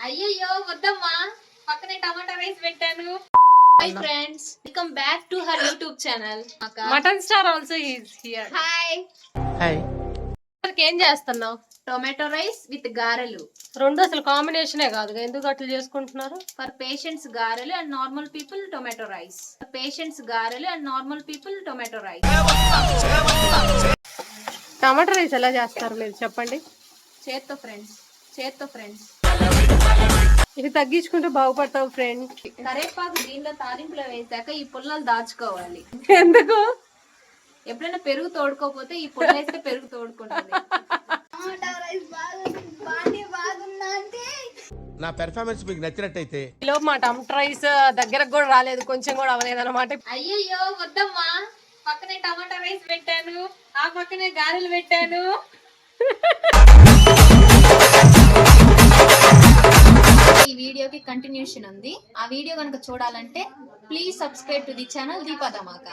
అయ్యయ్యో వద్దమ్మా, పక్కనే టమాటా రైస్ పెట్టాను. Hi friends, welcome back to her YouTube channel. Mutton star also is here. Hi. ఏం చేస్తున్నావు? టొమాటో రైస్ విత్ గారెలు. రెండు అసలు కాంబినేషనే కాదు, ఎందుకు అట్లా చేసుకుంటున్నారు? ఫర్ పేషెంట్స్ గారెలు and normal people tomato rice. For patients గారెలు and normal people tomato rice. Tomato rice ఎలా చేస్తారు మీరు చెప్పండి. చేత్తో ఫ్రెండ్స్, చేత్తో ఫ్రెండ్స్. ఇది తగ్గించుకుంటే బాగుపడతావు ఫ్రెండ్. కరేపాకు దీనిలో తాలింపులో వేసాక ఈ పుల్లలు దాచుకోవాలి. ఎందుకు? ఎప్పుడైనా పెరుగు తోడుకోపోతే ఈ పుల్ల వేస్తే పెరుగు తోడుకుంటుంది. నా పెర్ఫార్మెన్స్ మీకు నచ్చినట్టయితే ఈలో మా టమాటా రైస్ దగ్గరకు కూడా రాలేదు, కొంచెం కూడా అవ్వలేదు అనమాట. అయ్యయ్యో వద్దమ్మా, పక్కనే టమాటా రైస్ పెట్టాను, ఆ పక్కనే గారెలు పెట్టాను. ఈ వీడియోకి కంటిన్యూషన్ ఉంది. ఆ వీడియో కనుక చూడాలంటే please subscribe to the channel Deepa Dhamaka.